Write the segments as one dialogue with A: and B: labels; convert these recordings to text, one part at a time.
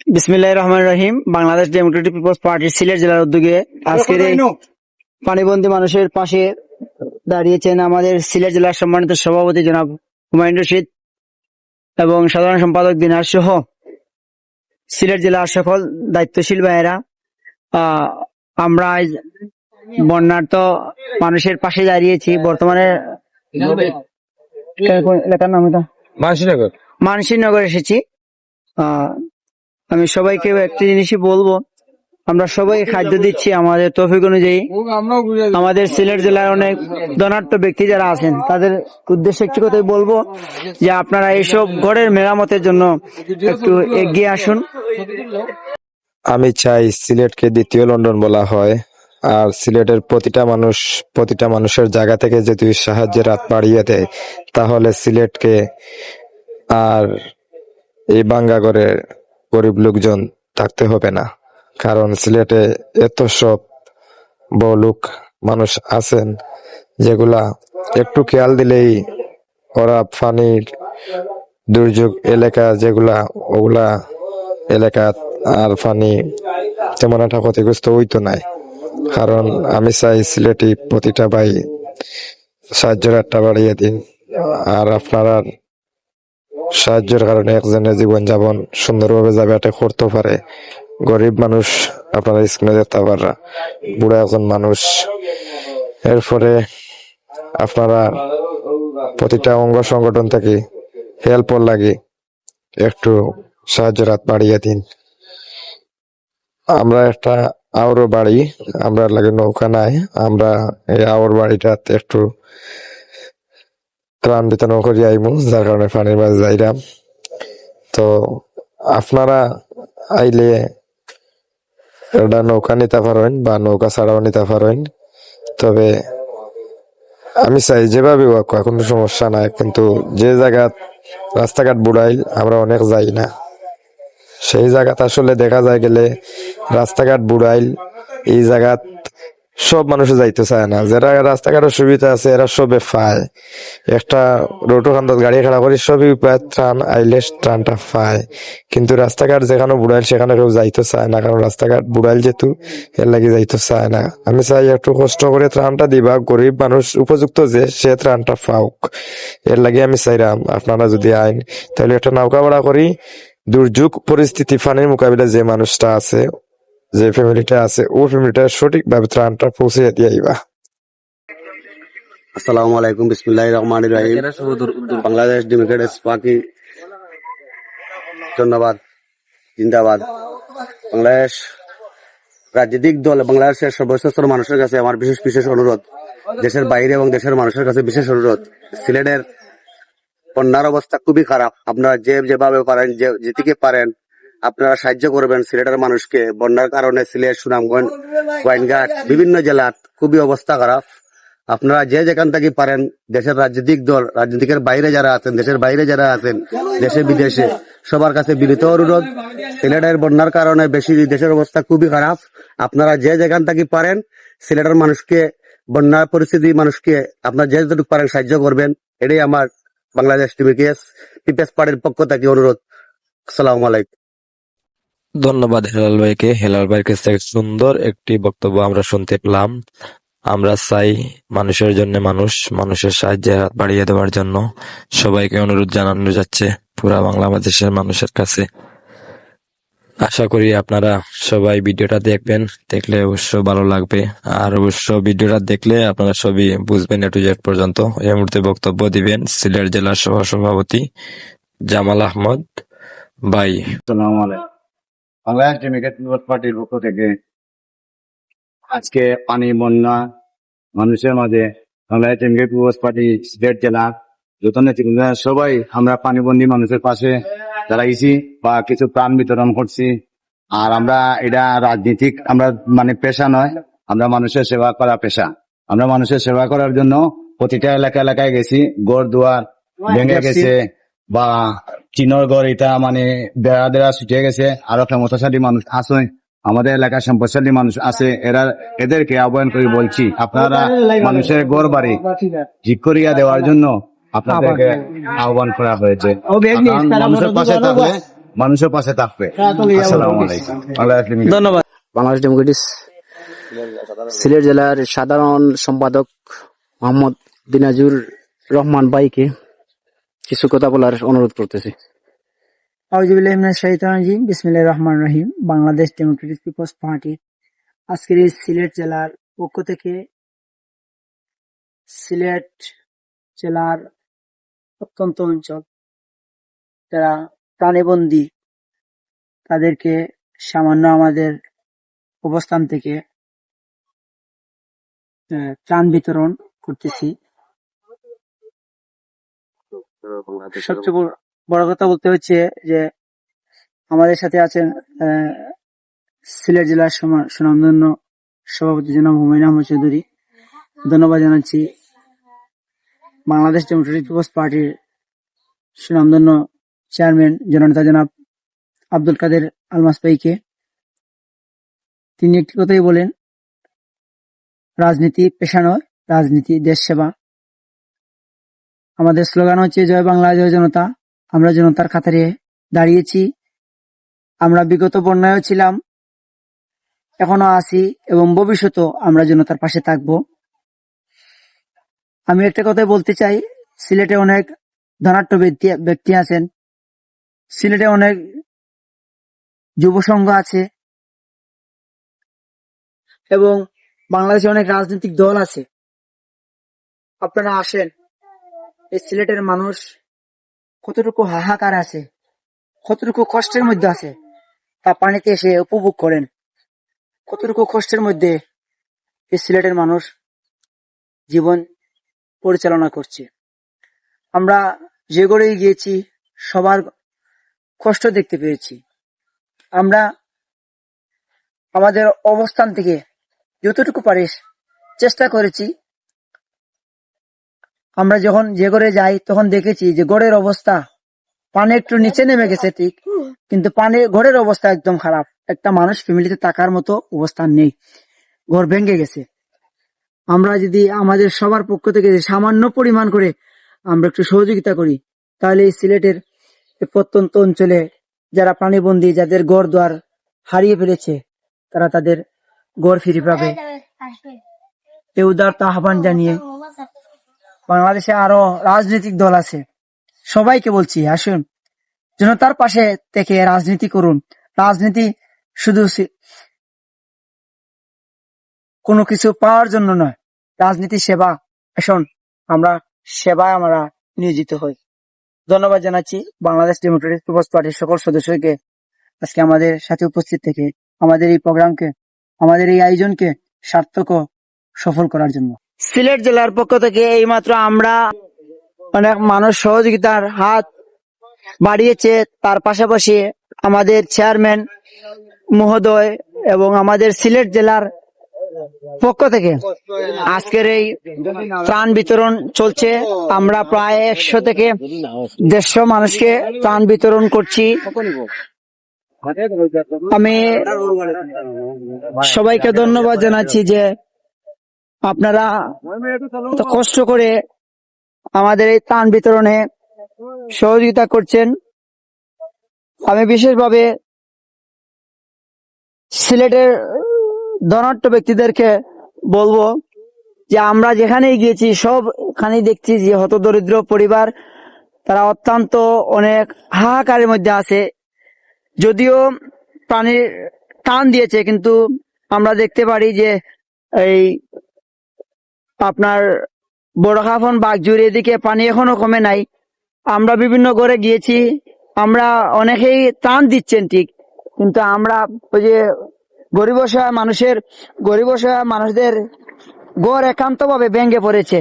A: বিসমিল্লাহির রহমানির রহিম। Bangladesh Democratic people's পার্টির সিলেট জেলার উদ্যোগে আজকের এই পানিবন্দী মানুষের পাশে দাঁড়িয়েছেন আমাদের সিলেট জেলার সম্মানিত সভাপতি জনাব হুমায়ুন রশিদ এবং সাধারণ সম্পাদক দিনার সহ সিলেট জেলার সকল দায়িত্বশীল ভাইয়েরা। আমরা আজ বন্যার্ত মানুষের পাশে দাঁড়িয়েছি। বর্তমানে এলাকার নাম এটা মানসিনগর এসেছি। আমি সবাইকে একটি জিনিসই বলবো, আমরা সবাই খাদ্য দিচ্ছি আমাদের তৌফিক অনুযায়ী। আমাদের সিলেট জেলার অনেক ধনাঢ্য ব্যক্তি যারা আছেন তাদের উদ্দেশ্যে একটি কথাই বলবো যে আপনারা এইসব ঘরের মেরামতের জন্য একটু এগিয়ে আসুন।
B: আমি চাই সিলেটকে দ্বিতীয় লন্ডন বলা হয়, আর সিলেটের প্রতিটা মানুষের জায়গা থেকে যদি সাহায্যের হাত বাড়িয়ে দেয় তাহলে সিলেটকে আর এই বাঙ্গাগড়ে গরিব লোকজন থাকতে হবে না। কারণ সিলেটে এত সব বড়লোক মানুষ আছেন যেগুলা একটু খেয়াল দিলেই ওরা পানির দুর্যোগ এলাকা ওগুলা এলাকা আর পানি তেমন একটা ক্ষতিগ্রস্ত হইতো নাই। কারণ আমি চাই সিলেটি প্রতিটা ভাই সাহায্যের হাতটা বাড়িয়ে দিন, আর আপনারা সাহায্যের কারণে একজনের জীবনযাপন সুন্দরভাবে যাবে এটা করতে পারে। গরিব মানুষ আপনারা স্ক্রিনে দেখতে পারা, বুড়া একজন মানুষ। এরপরে আপনারা প্রতিটা অঙ্গ সংগঠন থেকে হেল্পর লাগে একটু সাহায্যের হাত বাড়িয়ে দিন। আমরা একটা আওর বাড়ি, আমরা লাগে নৌকা নাই, আমরা এই আওর বাড়িটাতে একটু ত্রাণ বিতরণ করি আইমু, যার কারণে পানির মাঝে যাইলাম। তো আপনারা আইলে এটা নৌকা নিতে পারেন বা নৌকা ছাড়াও নিতে পারেন। তবে আমি চাই যেভাবে হোক, কোনো সমস্যা নাই, কিন্তু যে জায়গা রাস্তাঘাট বুড়াইল আমরা অনেক যাই না, সেই জায়গাত আসলে দেখা যায় গেলে রাস্তাঘাট বুড়াইল এই জায়গাত সব মানুষে যাইতে চায় না। যারা রাস্তাঘাটের সুবিধা আছে এরা সবে পায়, একটা রোটো খান্দাত গাড়ি খাড়া করি সবই পায়, ত্রাণ আইলে ত্রাণটা পায়। কিন্তু রাস্তাঘাট যেখানে বুড়াইল সেখানে কেউ যাইতে চায় না, কারণ রাস্তাঘাট বুড়াইল যেহেতু এর লাগে যাইতে চায় না। আমি চাই একটু কষ্ট করে ত্রাণটা দিবা, গরিব মানুষ উপযুক্ত যে সে ত্রাণটা পাওক, এর লাগে আমি চাইলাম আপনারা যদি আইন তাহলে একটা নৌকা ভাড়া করি দুর্যোগ পরিস্থিতি পানির মোকাবিলায় যে মানুষটা আছে, যে ফ্যামিলিটা আছে, ওই ফ্যামিলিটা সঠিকভাবে ত্রাণটা পৌঁছে দিয়ে আইবা।
C: আসসালামু আলাইকুম, বিসমিল্লাহির রহমানির রহিম। বাংলাদেশ ডেমোক্রেটিক পার্টি ধন্যবাদ, জিন্দাবাদ। বাংলাদেশ রাজনৈতিক দল বাংলাদেশের সর্বশ্রেষ্ঠ মানুষের কাছে আমার বিশেষ অনুরোধ, দেশের বাইরে এবং দেশের মানুষের কাছে বিশেষ অনুরোধ, সিলেটের বন্যার অবস্থা খুবই খারাপ। আপনারা যেভাবে পারেন, যেদিকে পারেন আপনারা সাহায্য করবেন সিলেটের মানুষকে। বন্যার কারণে সিলেট, সুনামগঞ্জ, গোয়াইনঘাট বিভিন্ন জেলার খুবই অবস্থা খারাপ। আপনারা যে যেখান থেকে পারেন, দেশের রাজনৈতিক দল, রাজনীতিকের বাইরে যারা আছেন, দেশের বাইরে যারা আছেন, দেশে বিদেশে, সবার কাছে বিনীত অনুরোধ, সিলেটের বন্যার কারণে দেশের অবস্থা খুবই খারাপ। আপনারা যে যেখান থেকে পারেন সিলেটের মানুষকে, বন্যার পরিস্থিতি মানুষকে আপনারা যে যতটুকু পারেন সাহায্য করবেন। এটাই আমার বাংলাদেশ পিপলস পার্টির পক্ষ থেকে অনুরোধ। আসসালামু আলাইকুম।
B: ধন্যবাদ হেলাল ভাইকে। হেলাল ভাইয়ের কাছ থেকে সুন্দর একটি বক্তব্য আমরা শুনতে পেলাম। আমরা চাই মানুষের জন্য মানুষের সাহায্যের হাত বাড়িয়ে দেওয়ার জন্য সবাইকে অনুরোধ জানানো যাচ্ছে পুরা বাংলাদেশের মানুষের কাছে। আশা করি আপনারা সবাই ভিডিওটা দেখবেন, দেখলে অবশ্য ভালো লাগবে। আর অবশ্য ভিডিওটা দেখলে আপনারা সবই বুঝবেন A to Z পর্যন্ত। এই মুহূর্তে বক্তব্য দিবেন সিলেট জেলার সভাপতি জামাল আহমদ ভাই।
D: আসসালামু আলাইকুম। বাংলাদেশ ডেমোক্রেটিক পিপলস পার্টির পক্ষ থেকে আজকে পানি বন্যা মানুষের মাঝে Bangladesh Democratic people's party Sylhet জেলা যত নেতৃবৃন্দ সবাই আমরা পানিবন্দী মানুষের পাশে দাঁড়াইছি বা কিছু ত্রাণ বিতরণ করছি। আর আমরা এটা রাজনীতিক আমরা পেশা নয়, আমরা মানুষের সেবা করা পেশা। আমরা মানুষের সেবা করার জন্য প্রতিটা এলাকায় গেছি, ঘর দুয়ার ভেঙে গেছে বা চিনর ঘর এটা বেড়া ছুটে গেছে। আরো ক্ষমতাশালী মানুষ আছে, আমাদের এলাকার সম্পদশালী মানুষ আছে, এদেরকে আহ্বান করে বলছি আপনারা মানুষের ঘর বাড়ি ঠিক করিয়া দেওয়ার জন্য আপনাদেরকে আহ্বান করা হয়েছে। মানুষের পাশে থাকলে মানুষের পাশে থাকবে। আসসালামু আলাইকুম। বাংলাদেশ লিমিটেড।
A: ধন্যবাদ।
E: বাংলাদেশ ডেমোক্রেটিক সিলেট জেলার সাধারণ সম্পাদক মোহাম্মদ দিনাজুর রহমান ভাইকে কিছু কথা বলার অনুরোধ করতেছি।
A: আউযুবিল্লাহি মিনাশ শাইতানির রাজিম। বিসমিল্লাহির রহমানির রহিম। বাংলাদেশ ডেমোক্রেটিক পিপলস পার্টি আজকের এই সিলেট জেলার পক্ষ থেকে সিলেট জেলার প্রত্যন্ত অঞ্চল যারা প্রাণীবন্দী তাদেরকে সামান্য আমাদের অবস্থান থেকে ত্রাণ বিতরণ করতেছি। সবচেয়ে বড় কথা বলতে হচ্ছে যে আমাদের সাথে আছেন সিলেট জেলার সুনামধন্য সভাপতি জনাব হুমায়ুন আহমদ চৌধুরী। ধন্যবাদ জানাচ্ছি বাংলাদেশ ডেমোক্রেটিক পিপলস পার্টির সুনামধন্য চেয়ারম্যান জননেতা জনাব আব্দুল কাদের আলমাস ভাইকে। তিনি একটি কথাই বলেন, রাজনীতি পেশা নয়, রাজনীতি দেশ সেবা। আমাদের স্লোগান হচ্ছে জয় বাংলা জয় জনতা। আমরা জনতার কাতারে দাঁড়িয়েছি। আমরা বিগত বন্যায়ও ছিলাম, এখনো আছি এবং ভবিষ্যতেও আমরা জনতার পাশে থাকব। আমি একটা কথাই বলতে চাই, সিলেটে অনেক ধনাঢ্য ব্যক্তি আছেন, সিলেটে অনেক যুব সংঘ আছে এবং বাংলাদেশে অনেক রাজনৈতিক দল আছে। আপনারা আসেন, এই সিলেটের মানুষ কতটুকু হাহাকার আছে, কতটুকু কষ্টের মধ্যে আছে তা পানিতে এসে উপভোগ করেন। কতটুকু কষ্টের মধ্যে এই সিলেটের মানুষ জীবন পরিচালনা করছে। আমরা যে গড়েই গিয়েছি সবার কষ্ট দেখতে পেয়েছি। আমরা আমাদের অবস্থান থেকে যতটুকু পারি চেষ্টা করেছি। আমরা যখন যে ঘরে যাই তখন দেখেছি যে ঘরের অবস্থা পানি একটু নিচে নেমে গেছে ঠিক, কিন্তু ঘরের অবস্থা একদম খারাপ। একটা মানুষ ফ্যামিলিতে থাকার মতো অবস্থান নেই, ঘর ভেঙে গেছে। আমরা যদি আমাদের সবার পক্ষ থেকে সামান্য পরিমাণ করে আমরা একটু সহযোগিতা করি, তাহলে এই সিলেটের প্রত্যন্ত অঞ্চলে যারা প্রাণীবন্দী, যাদের ঘর দুয়ার হারিয়ে ফেলেছে, তারা তাদের ঘর ফিরে পাবে। এই উদারতা আহ্বান জানিয়ে বাংলাদেশে আরো রাজনৈতিক দল আছে, সবাইকে বলছি আসুন জনতার পাশে থেকে রাজনীতি করুন। রাজনীতি শুধু কোনো কিছু পাওয়ার জন্য নয়, রাজনীতি সেবা। আসুন আমরা সেবায় আমরা নিয়োজিত হই। ধন্যবাদ জানাচ্ছি বাংলাদেশ ডেমোক্রেটিক পিপলস পার্টির সকল সদস্যকে আজকে আমাদের সাথে উপস্থিত থেকে আমাদের এই প্রোগ্রামকে, আমাদের এই আয়োজনকে সার্থক ও সফল করার জন্য। সিলেট জেলার পক্ষ থেকে এইমাত্র আমরা অনেক মানুষ সহযোগিতার হাত বাড়িয়েছে, তার পাশাপাশি আমাদের চেয়ারম্যান মহোদয় এবং আমাদের সিলেট জেলার পক্ষ থেকে আজকের এই ত্রাণ বিতরণ চলছে। আমরা প্রায় 100 থেকে 150 মানুষকে ত্রাণ বিতরণ করছি। আমি সবাইকে ধন্যবাদ জানাচ্ছি যে আপনারা এত কষ্ট করে আমাদের এই ত্রাণ বিতরণে সহযোগিতা করছেন। আমি বিশেষভাবে সিলেটের ধনাঢ্য ব্যক্তিদেরকে বলবো যে আমরা যেখানেই গিয়েছি সবখানেই দেখছি যে হতদরিদ্র পরিবার, তারা অত্যন্ত অনেক হাহাকারের মধ্যে আছে। যদিও পানির টান দিয়েছে, কিন্তু আমরা দেখতে পারি যে এই আপনার বড়খাফন বাগজুর এদিকে পানি এখনো কমে নাই। আমরা বিভিন্ন ঘরে গিয়েছি, আমরা অনেকেই ত্রাণ দিচ্ছেন ঠিক, কিন্তু আমরা ওই যে গরিব অসহায় মানুষদের ঘর একান্ত ভাবে ভেঙে পড়েছে।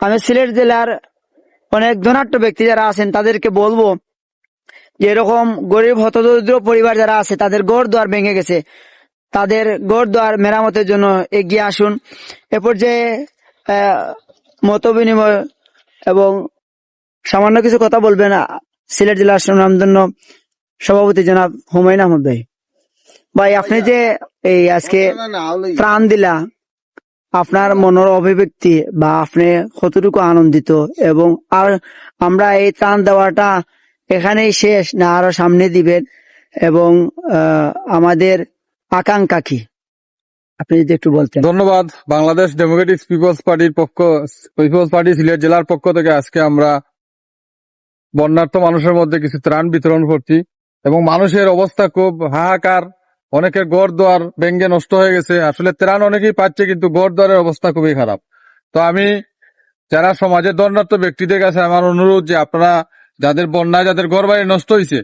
A: আমি সিলেট জেলার অনেক ধনাঢ্য ব্যক্তি যারা আছেন তাদেরকে বলবো যে এরকম গরিব হতদরিদ্র পরিবার যারা আছে তাদের ঘর দুয়ার ভেঙে গেছে, তাদের ঘর দুয়ার মেরামতের জন্য এগিয়ে আসুন। এ পর্যায়ে মত বিনিময় এবং সামান্য কিছু কথা বলবেন সিলেট জেলার সুনামধন্য সভাপতি জনাব হুমায়ুন আহমদ ভাই। ভাই, আপনি যে এই আজকে ত্রাণ দিলা, আপনার মনের অভিব্যক্তি বা আপনি কতটুকু আনন্দিত, এবং আর আমরা এই ত্রাণ দেওয়াটা এখানেই শেষ না আরো সামনে দিবেন, এবং আমাদের আকাঙ্ক্ষা কি আপনি যদি একটু বলতেন।
F: ধন্যবাদ। Bangladesh Democratic people's party Sylhet জেলার পক্ষ থেকে আজকে আমরা বন্যার্থ মানুষের মধ্যে কিছু ত্রাণ বিতরণ করছি, এবং মানুষের অবস্থা খুব হাহাকার। অনেকের ঘর দুয়ার ভেঙ্গে নষ্ট হয়ে গেছে। আসলে ত্রাণ অনেকেই পাচ্ছে, কিন্তু ঘর দুয়ারের অবস্থা খুবই খারাপ। তো আমি যারা সমাজের দণ্ডার্থ ব্যক্তিদের কাছে আমার অনুরোধ যে আপনারা যাদের বন্যায় যাদের ঘর বাড়ি নষ্ট হয়েছে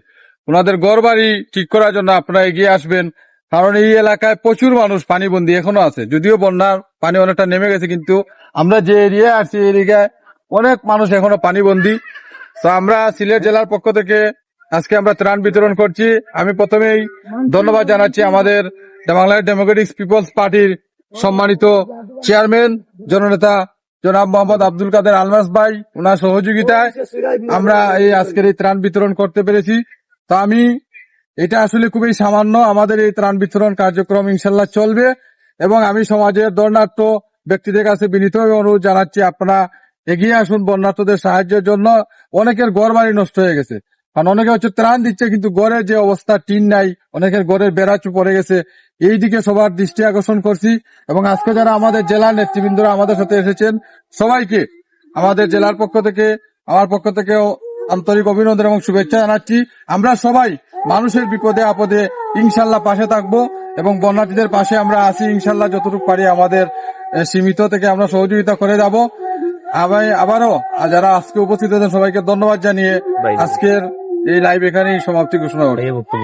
F: ওনাদের ঘর বাড়ি ঠিক করার জন্য আপনারা এগিয়ে আসবেন। কারণ এই এলাকায় প্রচুর মানুষ পানিবন্দী এখনো আছে। যদিও বন্যার পানি অনেকটা নেমে গেছে, কিন্তু আমরা যে এরিয়ায় আছি এই এরিয়ায় অনেক মানুষ এখনো পানিবন্দী। তো আমরা সিলেট জেলার পক্ষ থেকে আজকে আমরা ত্রাণ বিতরণ করছি। আমি প্রথমেই ধন্যবাদ জানাচ্ছি আমাদের বাংলাদেশ ডেমোক্রেটিক পিপলস পার্টির সম্মানিত চেয়ারম্যান জননেতা জনাব মোহাম্মদ আব্দুল কাদের আলমাস ভাই, ওনার সহযোগিতায় আমরা এই আজকের এই ত্রাণ বিতরণ করতে পেরেছি। তো আমি এটা আসলে খুবই সামান্য, আমাদের এই ত্রাণ বিতরণ কার্যক্রম ইনশাল্লাহ চলবে, এবং আমি সমাজের দণ্ডার্থ ব্যক্তিদের কাছে বিনীতভাবে অনুরোধ জানাচ্ছি আপনারা এগিয়ে আসুন বন্যার্থদের সাহায্যের জন্য। অনেকের ঘর বাড়ি নষ্ট হয়ে গেছে, কারণ অনেকে হচ্ছে ত্রাণ দিচ্ছে কিন্তু ঘরের যে অবস্থা, টিন নাই, অনেকের ঘরের বেড়াচু পড়ে গেছে। এই দিকে সবার দৃষ্টি আকর্ষণ করছি, এবং আজকে যারা আমাদের জেলার নেতৃবৃন্দরা আমাদের সাথে এসেছেন সবাইকে আমাদের জেলার পক্ষ থেকে আমার পক্ষ থেকেও আন্তরিক অভিনন্দন এবং শুভেচ্ছা জানাচ্ছি। আমরা সবাই মানুষের বিপদে আপদে ইনশাল্লাহ পাশে থাকবো, এবং বন্যার্থীদের পাশে আমরা আছি ইনশাল্লাহ। যতটুকু পারি আমাদের সীমিত থেকে আমরা সহযোগিতা করে যাব। আবারও যারা আজকে উপস্থিত হয়েছেন সবাইকে ধন্যবাদ জানিয়ে আজকের এই লাইভ এখানেই সমাপ্তি ঘোষণা করছি।